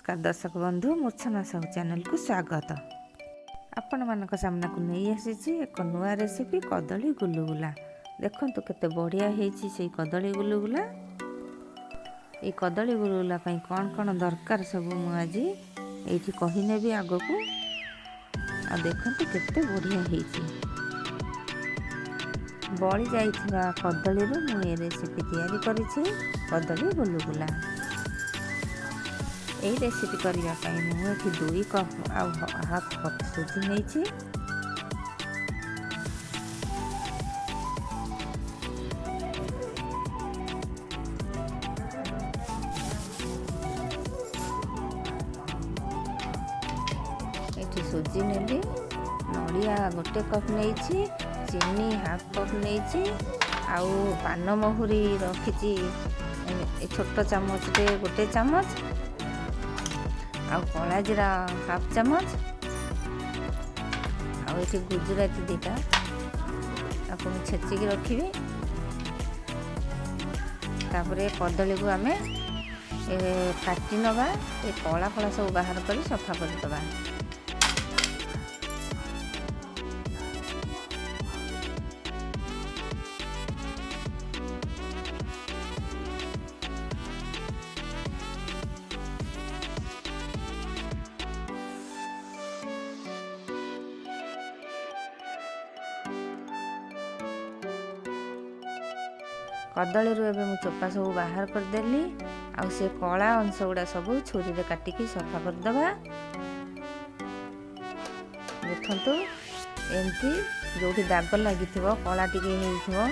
नमस्कार दर्शक बंधु मूर्छना साहू चैनल को स्वागत। आपण मानक सामना को नहीं आसी एक नुआ रेसिपी कदली गुलुगुला। देखंतु केते बढ़िया हेची से कदली गुलुगुला। ये कदली गुलुगुला पई कोन कोन दरकार सब मु आज एठी कहि नेबी आगो को। आ देखंतु केते बढ़िया हेची। बळी जाइथिबा कदली रो मु ए रेसिपी तैयारी करिछि कदली गुलुगुला। এই ରେସିପି କରିବା ପାଇଁ ମୁଁ ଏଠି 2 କପ୍ ଆଉ ହାଫ୍ କପ୍ ସୁଜି ନେଇଛି। ଏଠି ସୁଜି ନେଲି, ନଡ଼ିଆ 1 କପ୍ ନେଇଛି, ଚିନି ହାଫ୍ କପ୍ ନେଇଛି, ଆଉ ପାନ ମହୁରି ରଖିଛି ଛୋଟ ଚାମଚରେ 1 ଚାମଚ, ଆଉ କଳା ଜିରା ହାଫ୍ ଚାମଚ, ଆଉ ଏଠି ଗୁଜୁରାତି 2ଟା ତାକୁ ମୁଁ ଛେଚିକି ରଖିବି। ତାପରେ କଦଳୀକୁ ଆମେ କାଟି ନେବା, ଏ କଳା କଳା ସବୁ ବାହାର କରି ସଫା କରିଦେବା। कदली रू एबे मु चोपा सब बाहर कर देली, आ से कला अंश गुड़ा सब छुरी रे काटिकी सफा कर दबा। देखंतु एमती जोठी दाग लागि थिबो कला टिके हेइथिबो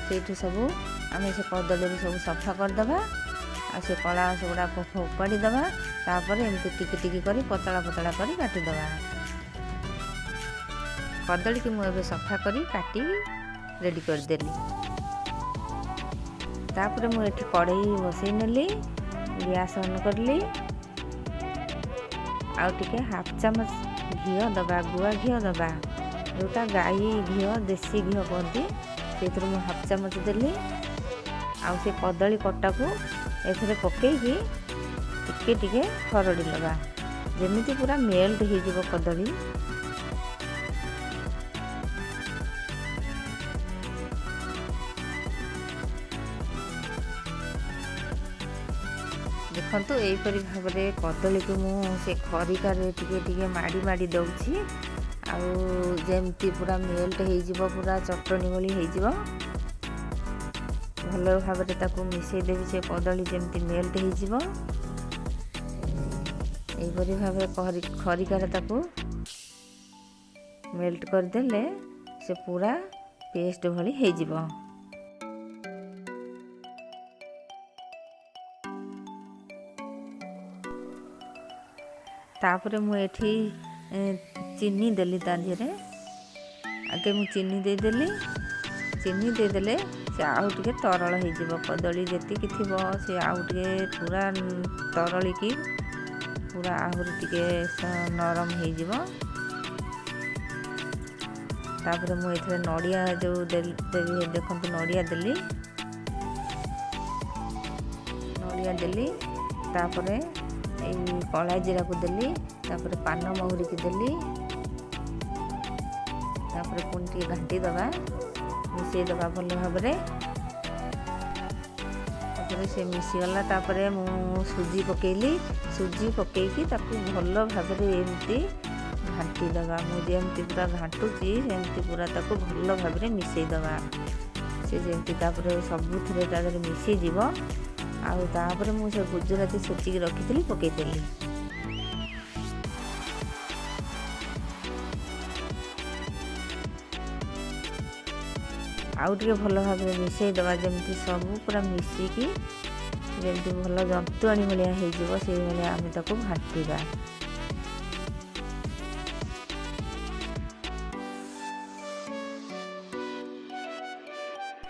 सेठु सब आमे से कदली रू सब सफा कर दबा। आ से कला अंश गुड़ा उपाड़ी दबा। तापर एमती टिके टिके करी पतला पतला करी काटी दबा। कदली की मु एबे सफा करी काटी रेडी कर देली। तापर मु एठी कढ़ई बसई नेली, गैस ऑन करली, आउ टिके हाफ चामच घियो दबा, गुआ घियो दबा, जोटा गाई घियो देसी घियो कहती से मु हाफ चामच देली। आउ से कदली कटा को एथरे पकेइकी टिके टिके खरड़ी लगा, जेमिति पूरा मेल्ट हो जिवो कदली। देखंतु एपरी भाव में कदली को मुझे खरिकार टिके टिके माड़ी माड़ी दउछि, आउ जेमती पूरा मेल्ट हो जिवो, पूरा चटनी भली हो जिवो। भल भाव में ताकू मिसई देबी से कदली जेमती मेल्ट हो जिवो। एपरी भाव में खरिकार ताकू मेल्ट कर देले से पूरा पेस्ट भली हो जिवो। तापरे मु एठी चीनी देली, ता धीरे आगे मु चीनी दे देली। चीनी दे देले से आउ टिके तरल हो जिवो। कदली जेतिकी थिबो से आउ टिके पूरा तरली की पूरा आहुर टिके नरम हो जिवो। तापरे मु एथरे नडिया जो देली, देखंतु नडिया देली, नडिया देली। तापरे कला जीरा को देली, तापरे पान महुरी की देली। तापरे पुणी टिके घाटी दबा, मिसई दबा भल भाव में। तापरे से मिसी गला। तापरे मु सुजी पकेली, सुजी पकेकी ताकू भल भाव में एमती घाटी दबा। मु जेमती पूरा घाटुची सेमती पूरा ताकू भल भाव में मिसई दबा। से जेमती तापरे सबुथिरे तादरे मिसई जिवो। आउ तापर मु से गुजराती छेचिकी रखिथिली पकेई देली। आउ टिके भल भाव में मिसई दबा, जेमती सब पूरा मिसिकी जेमती भल जंतुआणी भलिया हो जिवो, से भलिया आमे ताकू घाटिबा।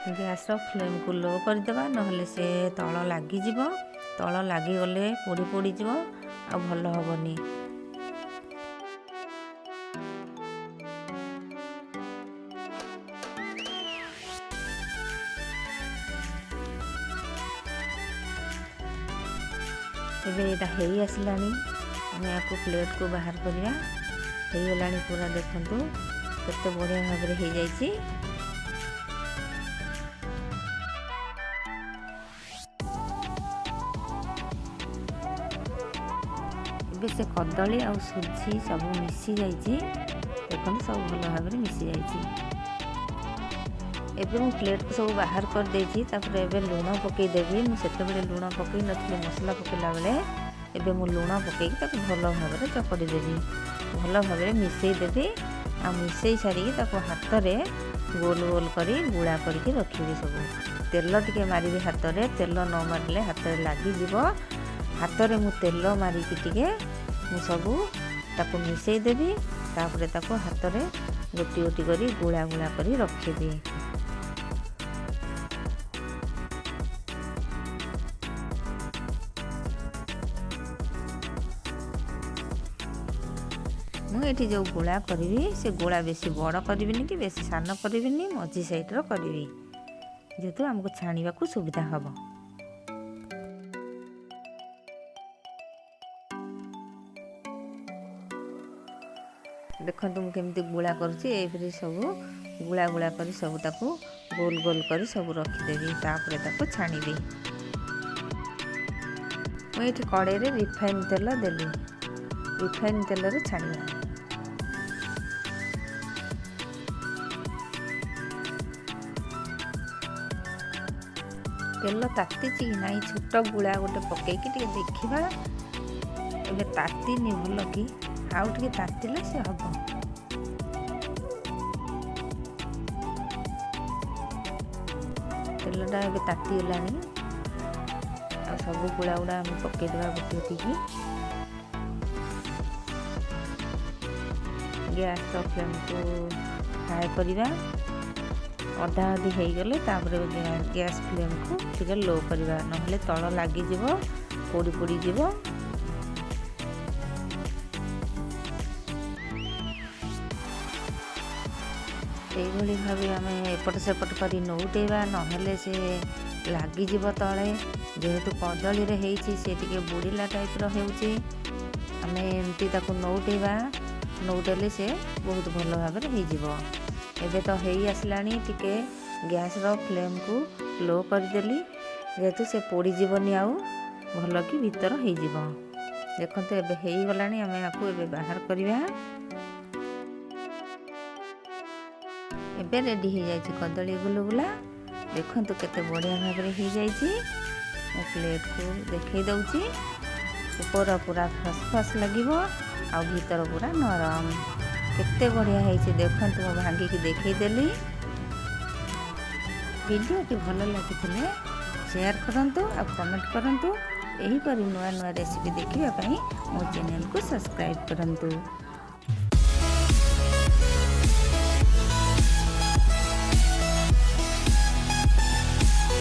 गैस फ्लेम को लो कर देबा, नहले से तल लागी जिवो। तल लागी गले पोड़ी पोड़ी जिवो, आ भल हबनी। ଏବେ ଏଇଟା ହେଇ ଆସିଲାଣି, ଆମେ ୟାକୁ ପ୍ଲେଟ୍କୁ ବାହାର କରିବା। ହେଇଗଲାଣି ପୁରା, ଦେଖନ୍ତୁ କେତେ ବଢ଼ିଆ ଭାବରେ ହେଇଯାଇଛି। ଏବେ ସେ କଦଳୀ ଆଉ ସୁଜି ସବୁ ମିଶି ଯାଇଛି, ଦେଖନ୍ତୁ ସବୁ ଭଲ ଭାବରେ ମିଶି ଯାଇଛି। ଏବେ ମୁଁ ପ୍ଲେଟ୍କୁ ସବୁ ବାହାର କରିଦେଇଛି। ତାପରେ ଏବେ ଲୁଣ ପକାଇଦେବି। ମୁଁ ସେତେବେଳେ ଲୁଣ ପକାଇ ନଥିଲି ମସଲା ପକାଇଲା ବେଳେ। ଏବେ ମୁଁ ଲୁଣ ପକାଇକି ତାକୁ ଭଲ ଭାବରେ ଚକଟି ଦେବି, ଭଲ ଭାବରେ ମିଶାଇ ଦେବି। ଆଉ ମିଶାଇ ସାରିକି ତାକୁ ହାତରେ ଗୋଲ ଗୋଲ କରି ଗୁଳା କରିକି ରଖିବି। ସବୁ ତେଲ ଟିକେ ମାରିବି ହାତରେ, ତେଲ ନ ମାରିଲେ ହାତରେ ଲାଗିଯିବ। ହାତରେ ମୁଁ ତେଲ ମାରିକି ଟିକେ ମୁଁ ସବୁ ତାକୁ ମିଶାଇ ଦେବି। ତାପରେ ତାକୁ ହାତରେ ଗୋଟି ଗୋଟି କରି ଗୁଳା ଗୁଳା କରି ରଖିବି। ମୁଁ ଏଠି ଯେଉଁ ଗୁଳା କରିବି, ସେ ଗୁଳା ବେଶୀ ବଡ଼ କରିବିନି କି ବେଶୀ ସାନ କରିବିନି, ମଝି ସାଇଡ଼୍ର କରିବି, ଯେହେତୁ ଆମକୁ ଛାଣିବାକୁ ସୁବିଧା ହେବ। ଦେଖନ୍ତୁ ମୁଁ କେମିତି ଗୁଳା କରୁଛି। ଏଇପରି ସବୁ ଗୁଳା ଗୁଳା କରି ସବୁ ତାକୁ ଗୋଲ ଗୋଲ କରି ସବୁ ରଖିଦେବି। ତାପରେ ତାକୁ ଛାଣିବି। ମୁଁ ଏଇଠି କଡ଼େଇରେ ରିଫାଇନ୍ ତେଲ ଦେଲି। ରିଫାଇନ୍ ତେଲରେ ଛାଣିବା। ତେଲ ତାତିଛି କି ନାହିଁ, ଛୋଟ ଗୁଳା ଗୋଟେ ପକେଇକି ଟିକେ ଦେଖିବା। ଏବେ ତାତିନି ଭଲ କି, ଆଉ ଟିକେ ତାତିଲେ ସେ ହବ। ତେଲଟା ଏବେ ତାତିଗଲାଣି। ଆଉ ସବୁ ଗୁଳା ଗୁଡ଼ା ଆମେ ପକେଇଦେବା ଗୋଟି ଗୋଟିକି। ଗ୍ୟାସ୍ର ଫ୍ଲେମ୍କୁ ହାଇ କରିବା। ଅଧା ଅଧି ହେଇଗଲେ ତାପରେ ଗ୍ୟାସ୍ ଫ୍ଲେମ୍କୁ ଟିକେ ଲୋ କରିବା, ନହେଲେ ତଳ ଲାଗିଯିବ, ପୋଡ଼ି ପୋଡ଼ିଯିବ। ଏଇଭଳି ଭାବେ ଆମେ ଏପଟ ସେପଟ କରି ନଉଟେଇବା, ନହେଲେ ସେ ଲାଗିଯିବ ତଳେ। ଯେହେତୁ କଦଳୀରେ ହେଇଛି, ସେ ଟିକେ ବୁଡ଼ିଲା ଟାଇପ୍ର ହେଉଛି। ଆମେ ଏମିତି ତାକୁ ନଉଟେଇବା, ନଉଟେଇଲେ ସେ ବହୁତ ଭଲ ଭାବରେ ହେଇଯିବ। ଏବେ ତ ହେଇ ଆସିଲାଣି। ଟିକେ ଗ୍ୟାସ୍ର ଫ୍ଲେମ୍କୁ ଲୋ କରିଦେଲି, ଯେହେତୁ ସେ ପୋଡ଼ିଯିବନି, ଆଉ ଭଲ କି ଭିତର ହେଇଯିବ। ଦେଖନ୍ତୁ ଏବେ ହେଇଗଲାଣି। ଆମେ ୟାକୁ ଏବେ ବାହାର କରିବା। ଏବେ ରେଡ଼ି ହେଇଯାଇଛି କଦଳୀ ଗୁଲୁଗୁଲା। ଦେଖନ୍ତୁ କେତେ ବଢ଼ିଆ ଭାବରେ ହେଇଯାଇଛି। ମୁଁ ପ୍ଲେଟ୍କୁ ଦେଖେଇ ଦେଉଛି। ଉପର ପୁରା ଫସ୍ଫସ୍ ଲାଗିବ, ଆଉ ଭିତର ପୁରା ନରମ। କେତେ ବଢ଼ିଆ ହେଇଛି ଦେଖନ୍ତୁ। ମୁଁ ଭାଙ୍ଗିକି ଦେଖେଇଦେଲି। ଭିଡ଼ିଓଟି ଭଲ ଲାଗିଥିଲେ ସେୟାର କରନ୍ତୁ ଆଉ କମେଣ୍ଟ କରନ୍ତୁ। ଏହିପରି ନୂଆ ନୂଆ ରେସିପି ଦେଖିବା ପାଇଁ ମୋ ଚ୍ୟାନେଲକୁ ସବସ୍କ୍ରାଇବ୍ କରନ୍ତୁ।